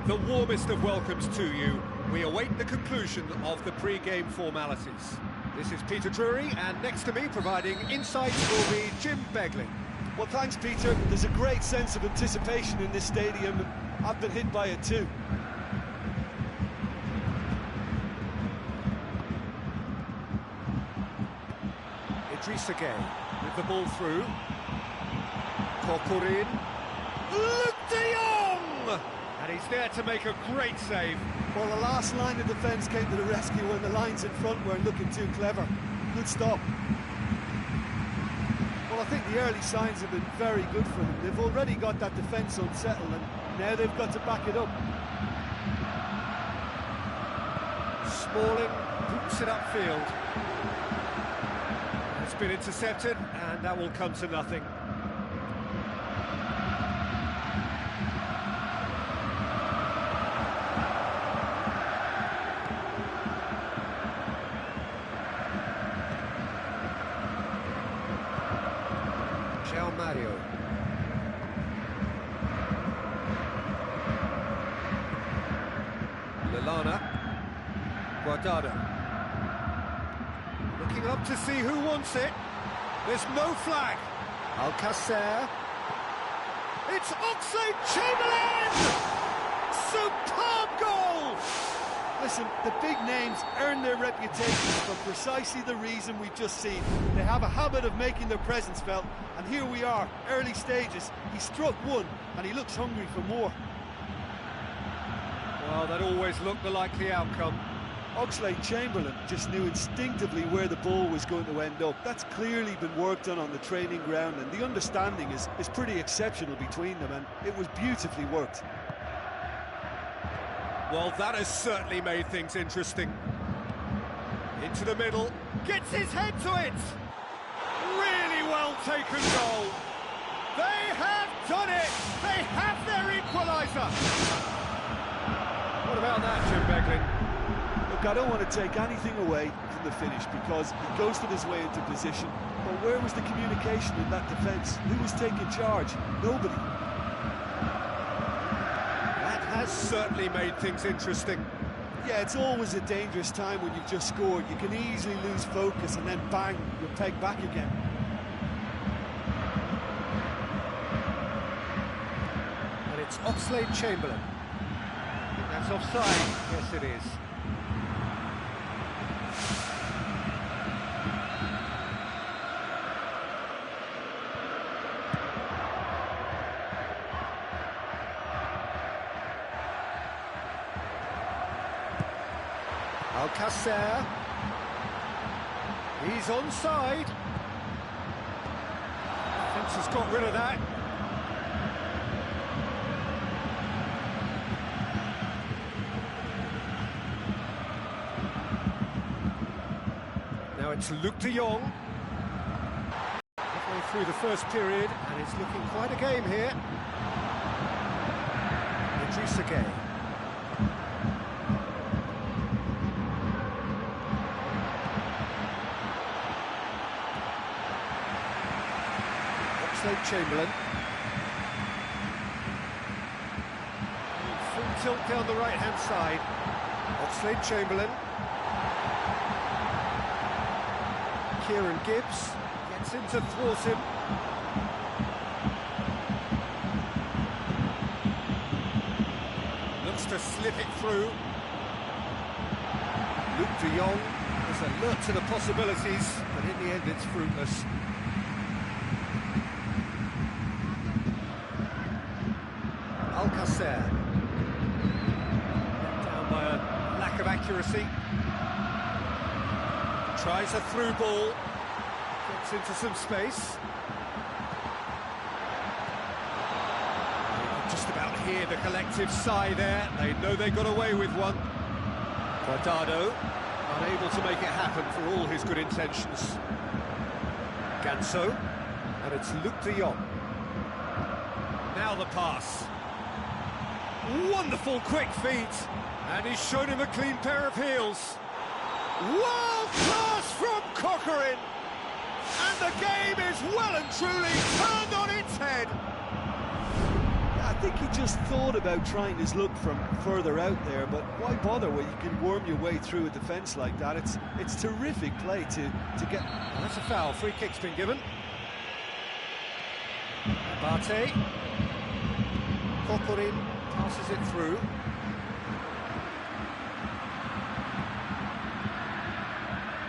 The warmest of welcomes to you. We await the conclusion of the pre-game formalities. This is Peter Drury, and next to me, providing insights, will be Jim Beglin. Well, thanks, Peter. There's a great sense of anticipation in this stadium, and I've been hit by it too. Idrissa Gueye with the ball through. Corcoran. Luke de Jong! And he's there to make a great save. Well, the last line of defence came to the rescue when the lines in front weren't looking too clever. Good stop. Well, I think the early signs have been very good for them. They've already got that defence unsettled, and now they've got to back it up. Smalling boots it upfield. It's been intercepted, and that will come to nothing. Mario. Lallana. Guardado. Looking up to see who wants it. There's no flag. Alcacer. It's Oxlade-Chamberlain! Superb goal! Listen, the big names earn their reputation for precisely the reason we've just seen. They have a habit of making their presence felt, and here we are, early stages. He struck one, and he looks hungry for more. Well, that always looked the likely outcome. Oxlade-Chamberlain just knew instinctively where the ball was going to end up. That's clearly been worked on the training ground, and the understanding is pretty exceptional between them, and it was beautifully worked. Well, that has certainly made things interesting. Into the middle, gets his head to it! Really well taken goal. They have done it! They have their equaliser! What about that, Jim Beglin? Look, I don't want to take anything away from the finish because he ghosted his way into position. But where was the communication in that defence? Who was taking charge? Nobody. Has certainly made things interesting. Yeah, it's always a dangerous time when you've just scored. You can easily lose focus and then bang, you're pegged back again. And it's Oxlade-Chamberlain. I think that's offside. Yes, it is. Alcacer, he's onside. Defence has got rid of that. Now it's Luke de Jong. Halfway through the first period, and it's looking quite a game here. Idrissa Gueye. Chamberlain. Full tilt down the right-hand side. Oxlade-Chamberlain. Kieran Gibbs gets in to thwart him. Looks to slip it through. Luke de Jong is alert to the possibilities, but in the end it's fruitless. Alcacer, down by a lack of accuracy, tries a through ball, gets into some space. You can just about hear the collective sigh there. They know they got away with one. Guardado, unable to make it happen for all his good intentions. Ganso, and it's Luke de Jong. Now the pass. Wonderful quick feet, and he's shown him a clean pair of heels. World class from Corcoran, and the game is well and truly turned on its head. think he just thought about trying his luck from further out there, but why bother when you can worm your way through a defence like that? It's terrific play to get... Well, that's a foul. Free kick's been given. Bate. Kokorin passes it through.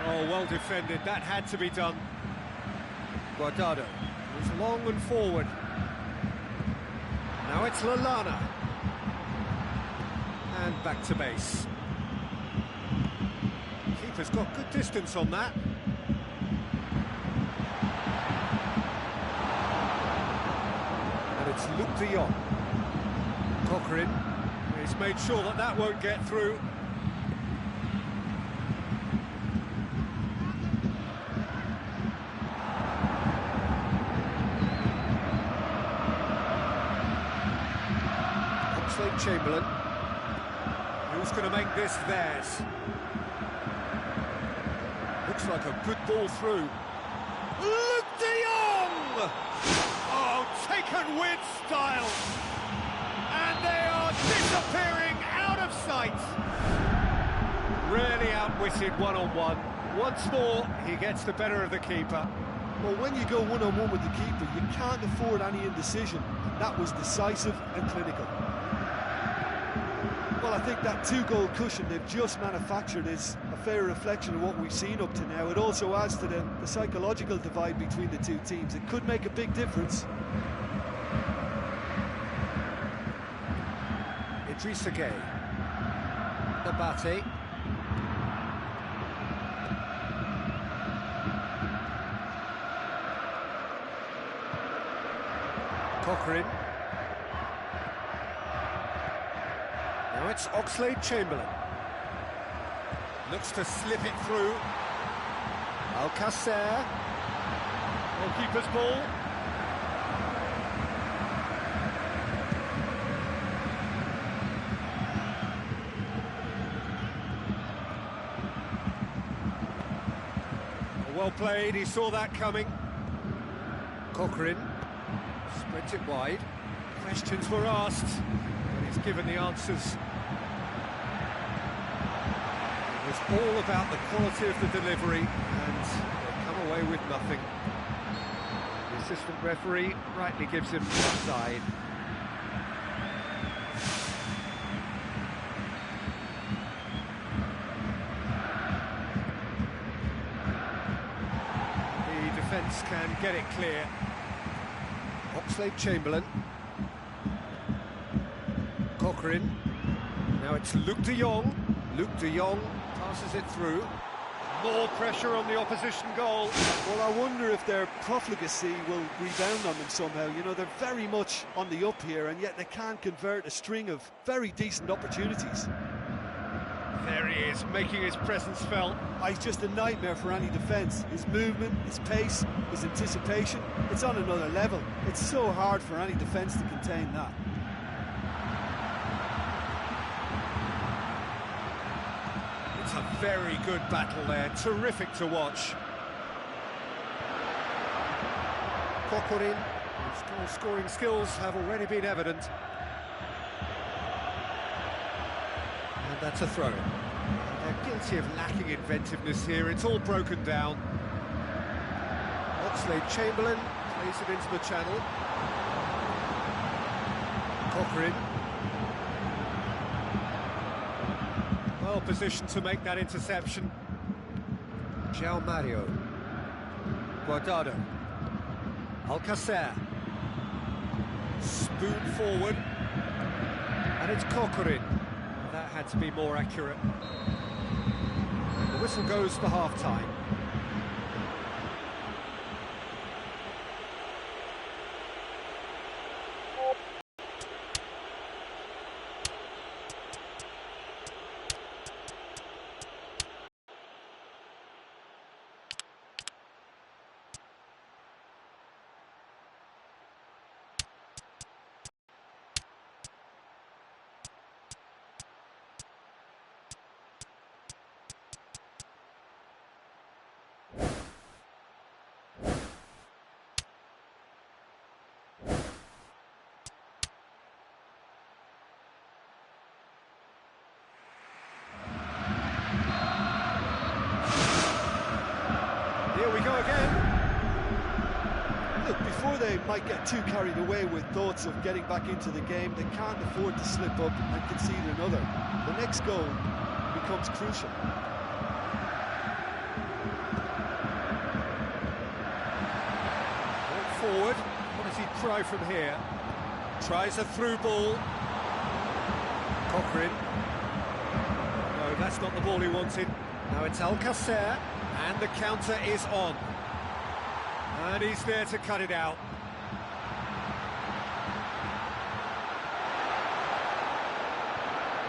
Oh, well defended. That had to be done. Guardado was long and forward. Now it's Lallana. And back to base. Keeper's got good distance on that. And it's Luke de Jong. Kokorin. He's made sure that that won't get through. Chamberlain, who's going to make this theirs? Looks like a good ball through. Luke de Jong! Oh, taken with style, and they are disappearing out of sight. Really outwitted one-on-one. Once more, he gets the better of the keeper. Well, when you go one-on-one with the keeper, you can't afford any indecision. That was decisive and clinical. Well, I think that two-goal cushion they've just manufactured is a fair reflection of what we've seen up to now. It also adds to the psychological divide between the two teams. It could make a big difference. Idrissa Gueye. Nabate. Kokorin. Now it's Oxlade-Chamberlain. Looks to slip it through. Alcacer. Goalkeeper's ball. Well played, he saw that coming. Kokorin spreads it wide. Questions were asked, and he's given the answers. It was all about the quality of the delivery, and they come away with nothing. The assistant referee rightly gives him offside. The defence can get it clear. Oxlade-Chamberlain. Kokorin. Now it's Luke de Jong. Luke de Jong passes it through. More pressure on the opposition goal. Well, I wonder if their profligacy will rebound on them somehow. You know, they're very much on the up here, and yet they can't convert a string of very decent opportunities. There he is, making his presence felt. He's just a nightmare for any defence. His movement, his pace, his anticipation, it's on another level. It's so hard for any defence to contain that. It's a very good battle there, terrific to watch. Kokorin, whose goal-scoring skills have already been evident. And that's a throw. They're guilty of lacking inventiveness here, it's all broken down. Oxlade-Chamberlain plays it into the channel. Kokorin. Well positioned to make that interception. João Mario. Guardado. Alcacer. Spoon forward. And it's Kokorin. That had to be more accurate. And the whistle goes for half-time. go again. Look, before they might get too carried away with thoughts of getting back into the game, they can't afford to slip up and concede another. The next goal becomes crucial. Forward, what does he try from here? Tries a through ball. Cochrane. No, that's not the ball he wanted. Now it's Alcacer, and the counter is on. And he's there to cut it out.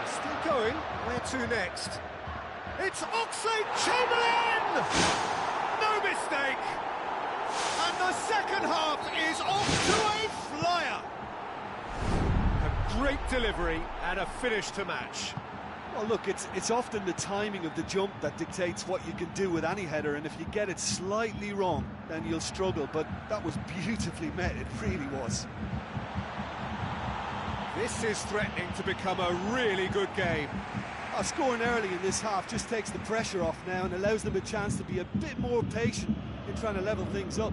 Still going. Where to next? It's Oxlade-Chamberlain! No mistake! And the second half is off to a flyer. A great delivery and a finish to match. Well, look, it's often the timing of the jump that dictates what you can do with any header, and if you get it slightly wrong, then you'll struggle, but that was beautifully met, it really was. This is threatening to become a really good game. Scoring early in this half just takes the pressure off now and allows them a chance to be a bit more patient in trying to level things up.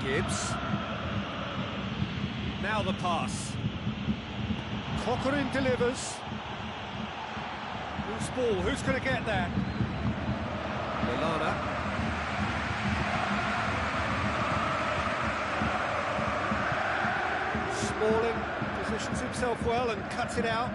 Gibbs. Now the pass. Cochrane delivers. Loose ball, who's going to get there? Lallana. Smalling positions himself well and cuts it out.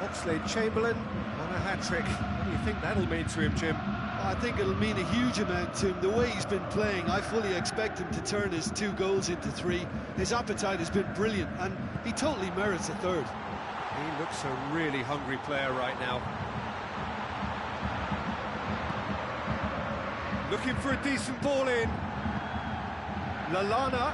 Oxlade-Chamberlain on a hat-trick. What do you think that'll mean to him, Jim? I think it'll mean a huge amount to him. The way he's been playing, I fully expect him to turn his 2 goals into 3. His appetite has been brilliant, and he totally merits a third. He looks a really hungry player right now. Looking for a decent ball in. Lallana.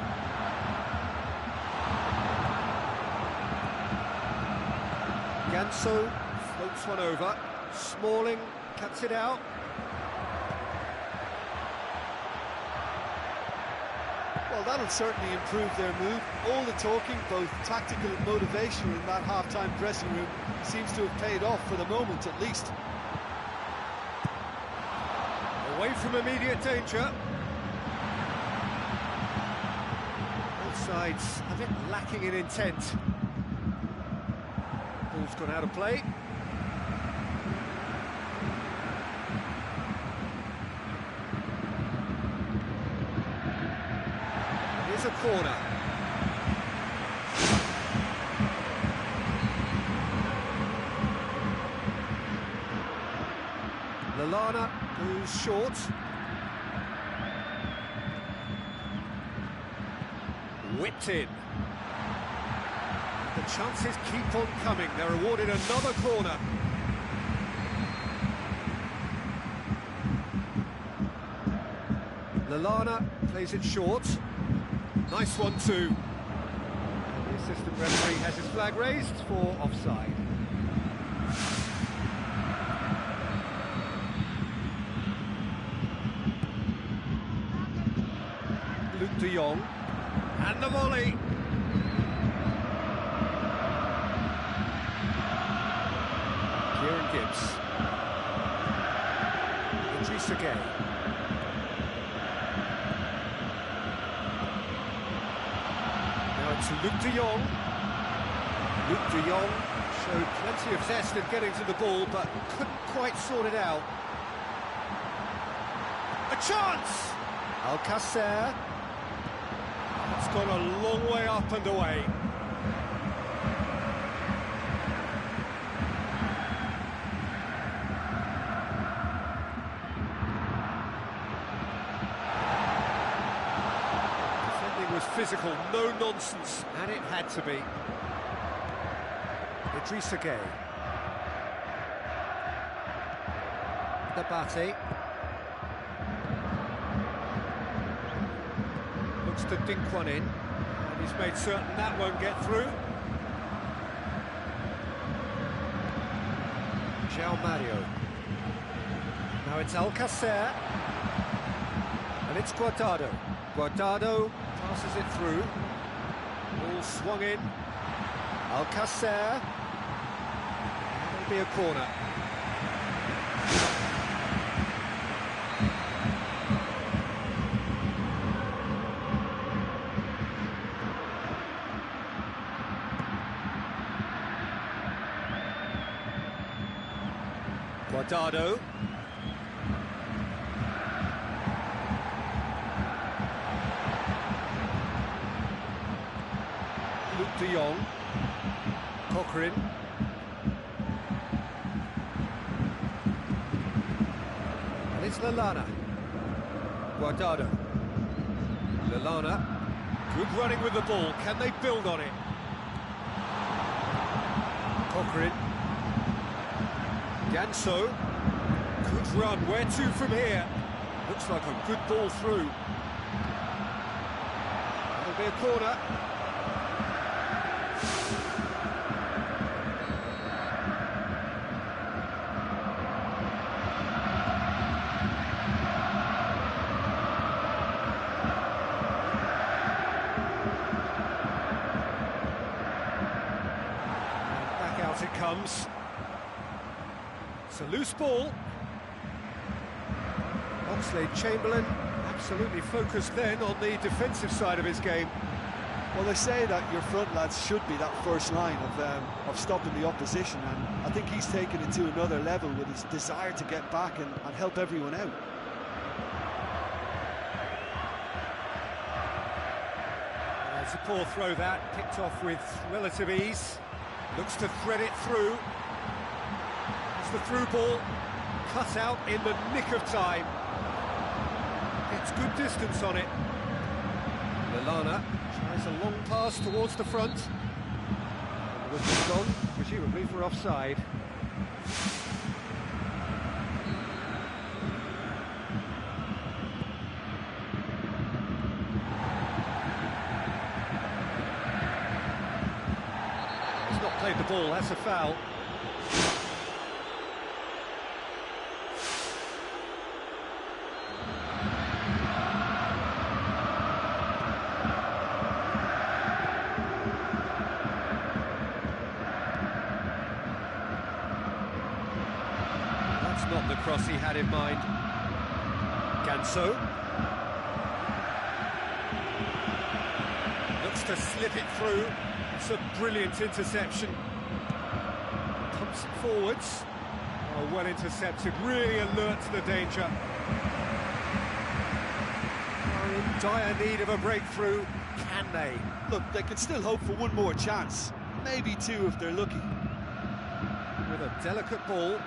Ganso floats one over. Smalling cuts it out. Well, that'll certainly improve their mood. All the talking, both tactical and motivational, in that half-time dressing room seems to have paid off for the moment, at least. Away from immediate danger. Both sides a bit lacking in intent. Ball's gone out of play. Here's a corner. Lallana goes short. Whipped in. The chances keep on coming. They're awarded another corner. Lallana plays it short. Nice one too. The assistant referee has his flag raised for offside. Luke de Jong. And the volley. Gibbs. Idrissa Gueye. Now it's Luke de Jong. Luke de Jong showed plenty of zest in getting to the ball, but couldn't quite sort it out. A chance! Alcacer. It's gone a long way up and away. Physical, no nonsense, and it had to be. Idrissa Gueye. Nabate. Looks to dink one in, and he's made certain that won't get through. João Mario. Now it's Alcacer. And it's Guardado. Guardado passes it through. Ball swung in. Alcacer. That'll be a corner. Guardado. Luke de Jong. Cochrane. And it's Lallana. Guardado. Lallana. Good running with the ball. Can they build on it? Cochrane. Ganso. Good run. Where to from here? Looks like a good ball through. That'll be a corner. Out it comes. It's a loose ball. Oxlade-Chamberlain absolutely focused then on the defensive side of his game. Well, they say that your front lads should be that first line of stopping the opposition, and I think he's taken it to another level with his desire to get back and help everyone out. It's a poor throw that, picked off with relative ease. Looks to thread it through. It's the through ball, cut out in the nick of time. Gets good distance on it. Lallana tries a long pass towards the front. And the whistle's gone, presumably for offside. Played the ball, that's a foul. That's not the cross he had in mind. Ganso. Looks to slip it through. It's a brilliant interception. Pumps it forwards. Oh, well intercepted, really alert to the danger. Are in dire need of a breakthrough. Can they? Look, they can still hope for one more chance. Maybe two if they're lucky. With a delicate ball.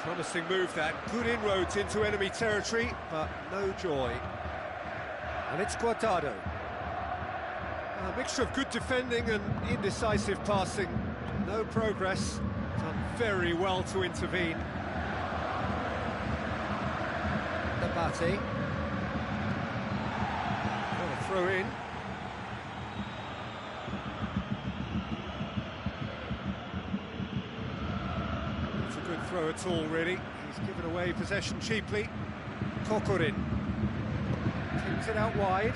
Promising move that. Good inroads into enemy territory, but no joy. And it's Guardado. A mixture of good defending and indecisive passing. No progress. Done very well to intervene. Nabate. Got a throw in. It's a good throw at all, really. He's given away possession cheaply. Cochrane. Kicks it out wide.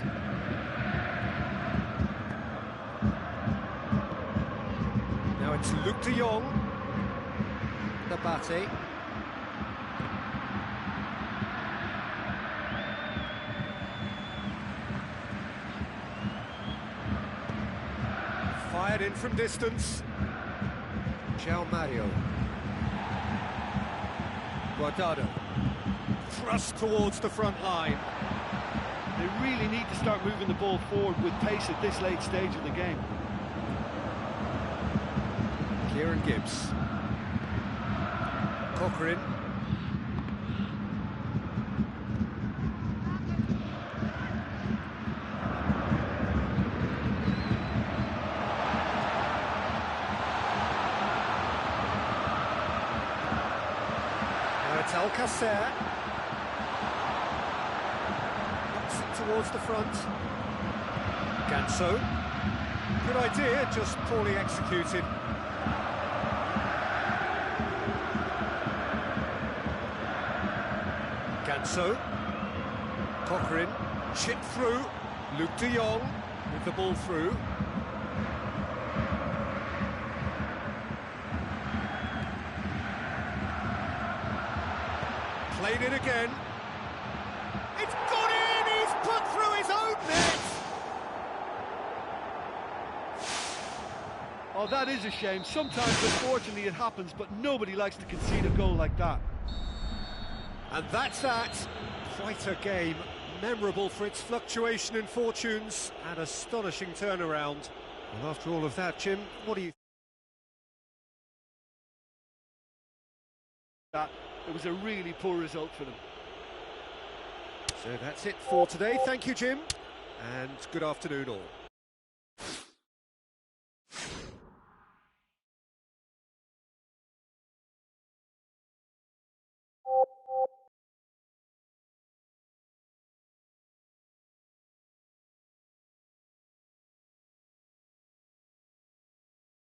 It's Luke de Jong. Nabate. Fired in from distance. João Mario. Guardado. Thrust towards the front line. They really need to start moving the ball forward with pace at this late stage of the game. Kieran Gibbs. Cochrane. Now it's Alcacer. Knocks it towards the front. Ganso. Good idea, just poorly executed. Ganso. Cochrane. Chip through. Luke de Jong with the ball through. Played it again. It's got in! He's put through his own net! Oh, that is a shame. Sometimes, unfortunately, it happens, but nobody likes to concede a goal like that. And that's that. Quite a game. Memorable for its fluctuation in fortunes and astonishing turnaround. Well, after all of that, Jim, what do you... It was a really poor result for them. So that's it for today. Thank you, Jim, and good afternoon all.